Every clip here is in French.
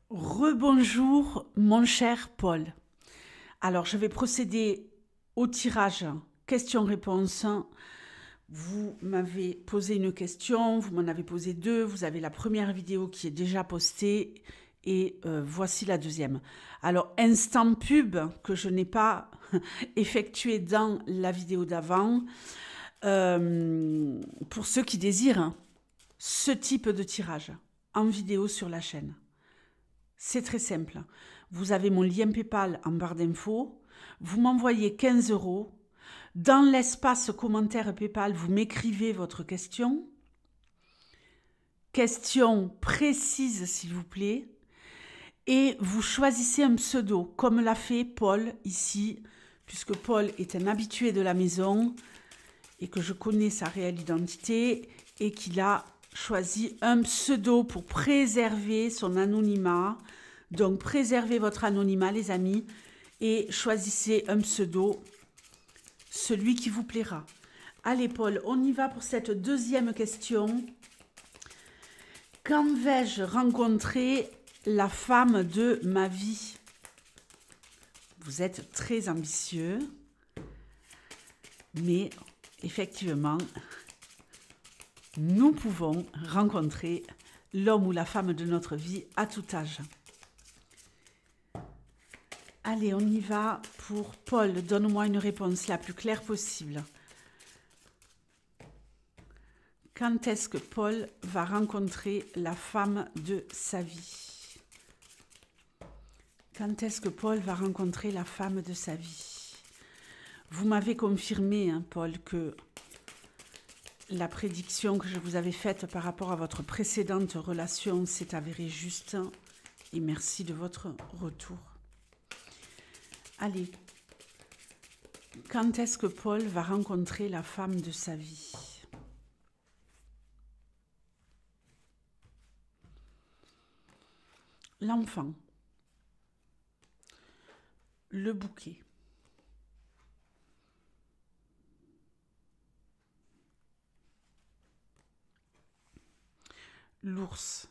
Rebonjour, mon cher Paul. Alors, je vais procéder au tirage questions-réponses. Vous m'avez posé une question, vous m'en avez posé deux. Vous avez la première vidéo qui est déjà postée et voici la deuxième. Alors, instant pub que je n'ai pas effectué dans la vidéo d'avant. Pour ceux qui désirent ce type de tirage en vidéo sur la chaîne. C'est très simple. Vous avez mon lien PayPal en barre d'infos. Vous m'envoyez 15 €. Dans l'espace commentaire PayPal, vous m'écrivez votre question. Question précise, s'il vous plaît. Et vous choisissez un pseudo, comme l'a fait Paul ici, puisque Paul est un habitué de la maison et que je connais sa réelle identité et qu'il a choisi un pseudo pour préserver son anonymat. Donc, préservez votre anonymat, les amis, et choisissez un pseudo, celui qui vous plaira. Allez, Paul, on y va pour cette deuxième question. Quand vais-je rencontrer la femme de ma vie? Vous êtes très ambitieux, mais effectivement, nous pouvons rencontrer l'homme ou la femme de notre vie à tout âge. Allez, on y va pour Paul. Donne-moi une réponse la plus claire possible. Quand est-ce que Paul va rencontrer la femme de sa vie? Quand est-ce que Paul va rencontrer la femme de sa vie? Vous m'avez confirmé, hein, Paul, que la prédiction que je vous avais faite par rapport à votre précédente relation s'est avérée juste. Et merci de votre retour. Allez, quand est-ce que Paul va rencontrer la femme de sa vie? L'enfant, le bouquet, l'ours,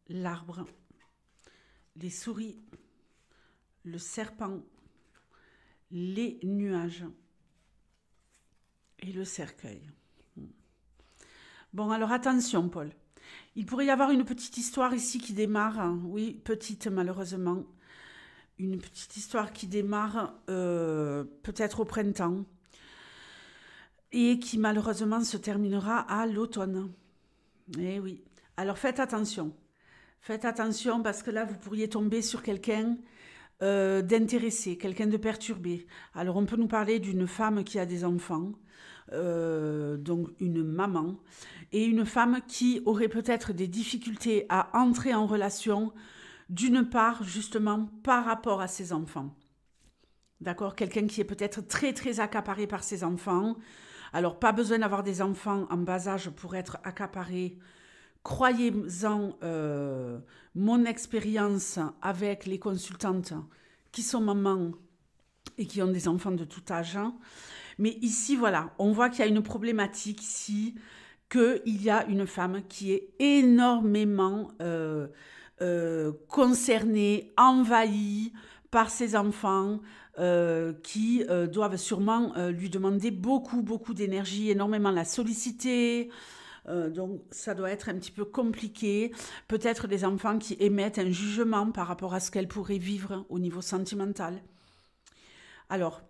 l'arbre, les souris, le serpent, les nuages et le cercueil. Bon, alors attention, Paul. Il pourrait y avoir une petite histoire ici qui démarre, hein. Oui, petite malheureusement. Une petite histoire qui démarre peut-être au printemps et qui malheureusement se terminera à l'automne. Eh oui. Alors faites attention. Faites attention parce que là, vous pourriez tomber sur quelqu'un d'intéressé, quelqu'un de perturbé. Alors on peut nous parler d'une femme qui a des enfants, donc une maman, et une femme qui aurait peut-être des difficultés à entrer en relation, d'une part justement par rapport à ses enfants. D'accord? Quelqu'un qui est peut-être très très accaparé par ses enfants. Alors pas besoin d'avoir des enfants en bas âge pour être accaparé. Croyez-en mon expérience avec les consultantes qui sont mamans et qui ont des enfants de tout âge. Mais ici, voilà, on voit qu'il y a une problématique ici, qu'il y a une femme qui est énormément concernée, envahie par ses enfants, qui doivent sûrement lui demander beaucoup, beaucoup d'énergie, énormément la solliciter. Donc ça doit être un petit peu compliqué. Peut-être des enfants qui émettent un jugement par rapport à ce qu'elles pourraient vivre au niveau sentimental. Alors,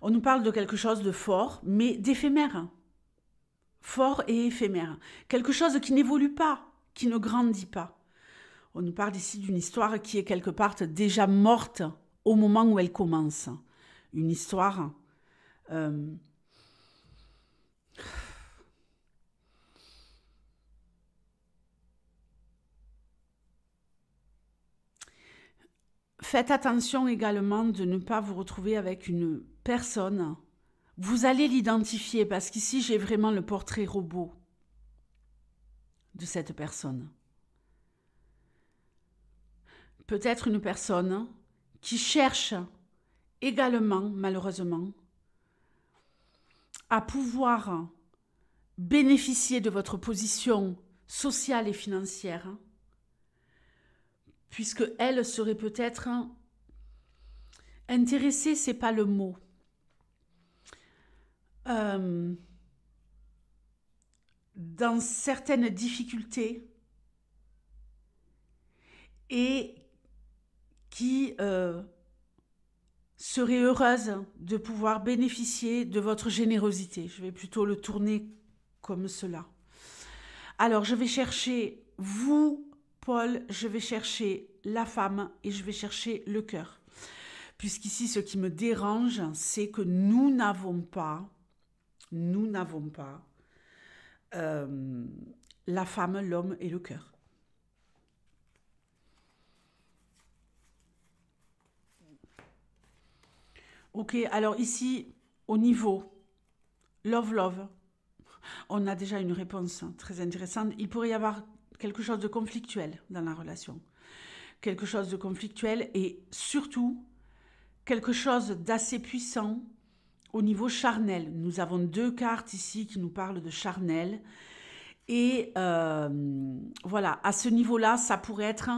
on nous parle de quelque chose de fort, mais d'éphémère. Fort et éphémère. Quelque chose qui n'évolue pas, qui ne grandit pas. On nous parle ici d'une histoire qui est quelque part déjà morte au moment où elle commence. Une histoire... Faites attention également de ne pas vous retrouver avec une personne. Vous allez l'identifier parce qu'ici, j'ai vraiment le portrait robot de cette personne. Peut-être une personne qui cherche également, malheureusement, à pouvoir bénéficier de votre position sociale et financière puisque elle serait peut-être intéressée, c'est pas le mot. Dans certaines difficultés et qui serait heureuse de pouvoir bénéficier de votre générosité. Je vais plutôt le tourner comme cela. Alors, je vais chercher vous, Paul, je vais chercher la femme et je vais chercher le cœur. Puisqu'ici, ce qui me dérange, c'est que nous n'avons pas la femme, l'homme et le cœur. Ok, alors ici, au niveau love, on a déjà une réponse très intéressante. Il pourrait y avoir quelque chose de conflictuel dans la relation. Quelque chose de conflictuel et surtout quelque chose d'assez puissant au niveau charnel. Nous avons 2 cartes ici qui nous parlent de charnel. Et voilà, à ce niveau-là, ça pourrait être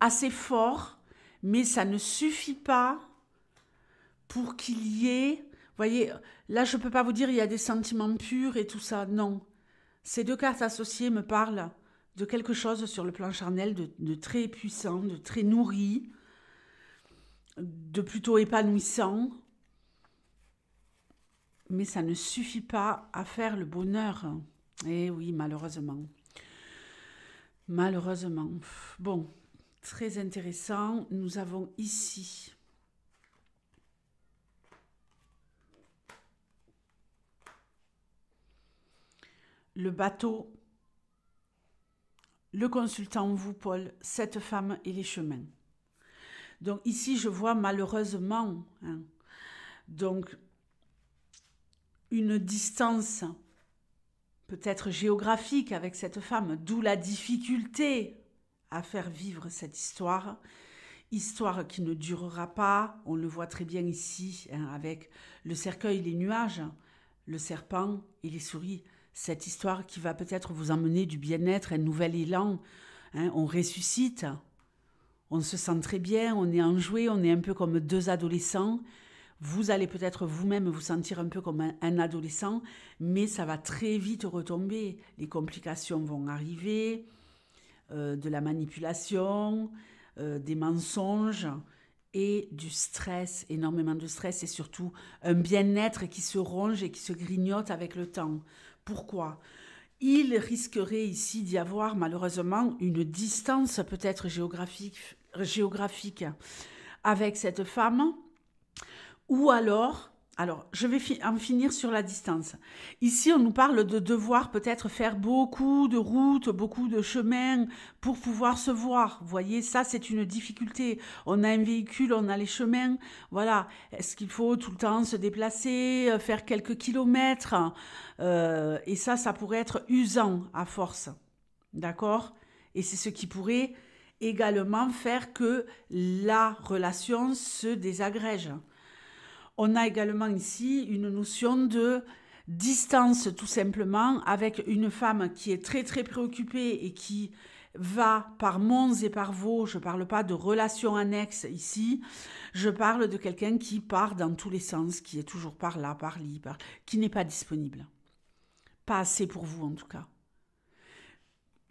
assez fort, mais ça ne suffit pas pour qu'il y ait... Vous voyez, là, je ne peux pas vous dire il y a des sentiments purs et tout ça. Non. Ces 2 cartes associées me parlent de quelque chose sur le plan charnel de très puissant, de très nourri, de plutôt épanouissant. Mais ça ne suffit pas à faire le bonheur. Eh oui, malheureusement. Malheureusement. Bon, très intéressant. Nous avons ici le bateau, le consultant, vous, Paul, cette femme et les chemins. Donc ici, je vois malheureusement, donc une distance peut-être géographique avec cette femme, d'où la difficulté à faire vivre cette histoire qui ne durera pas, on le voit très bien ici, avec le cercueil, les nuages, le serpent et les souris. Cette histoire qui va peut-être vous emmener du bien-être, un nouvel élan. On ressuscite, on se sent très bien, on est enjoué, on est un peu comme 2 adolescents. Vous allez peut-être vous-même vous sentir un peu comme un adolescent, mais ça va très vite retomber. Les complications vont arriver, de la manipulation, des mensonges et du stress, énormément de stress et surtout un bien-être qui se ronge et qui se grignote avec le temps. Pourquoi ? Il risquerait ici d'y avoir malheureusement une distance peut-être géographique avec cette femme, ou alors je vais en finir sur la distance. Ici, on nous parle de devoir peut-être faire beaucoup de routes, beaucoup de chemins pour pouvoir se voir. Vous voyez, ça, c'est une difficulté. On a un véhicule, on a les chemins. Voilà. Est-ce qu'il faut tout le temps se déplacer, faire quelques kilomètres et ça pourrait être usant à force. D'accord ? Et c'est ce qui pourrait également faire que la relation se désagrège. On a également ici une notion de distance tout simplement avec une femme qui est très très préoccupée et qui va par monts et par vaux. Je ne parle pas de relations annexes ici, je parle de quelqu'un qui part dans tous les sens, qui est toujours par là, par là, qui n'est pas disponible. Pas assez pour vous en tout cas.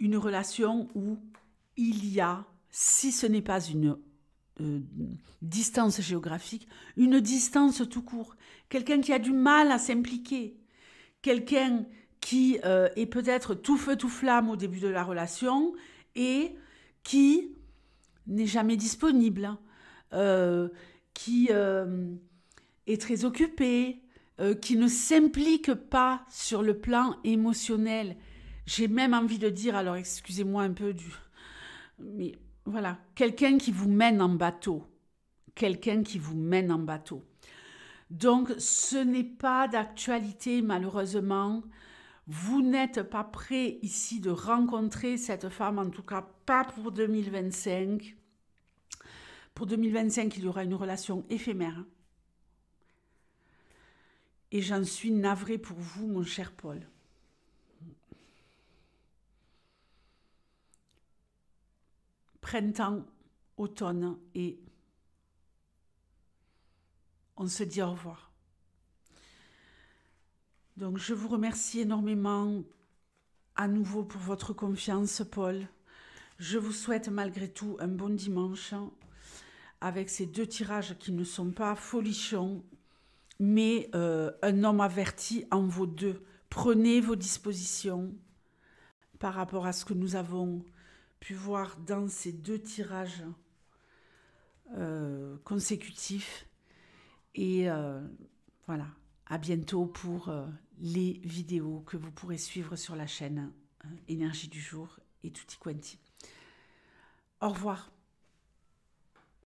Une relation où il y a, si ce n'est pas une distance géographique, une distance tout court. Quelqu'un qui a du mal à s'impliquer. Quelqu'un qui est peut-être tout feu tout flamme au début de la relation et qui n'est jamais disponible, qui est très occupé, qui ne s'implique pas sur le plan émotionnel. J'ai même envie de dire, alors excusez-moi un peu mais voilà, quelqu'un qui vous mène en bateau. Quelqu'un qui vous mène en bateau. Donc, ce n'est pas d'actualité, malheureusement. Vous n'êtes pas prêt ici de rencontrer cette femme, en tout cas pas pour 2025. Pour 2025, il y aura une relation éphémère. Et j'en suis navrée pour vous, mon cher Paul. printemps, automne et on se dit au revoir. Donc je vous remercie énormément à nouveau pour votre confiance, Paul. Je vous souhaite malgré tout un bon dimanche avec ces 2 tirages qui ne sont pas folichons, mais un homme averti en vaut 2. Prenez vos dispositions par rapport à ce que nous avons pu voir dans ces 2 tirages consécutifs. Et voilà, à bientôt pour les vidéos que vous pourrez suivre sur la chaîne Énergie du jour et Tutti Quanti. Au revoir.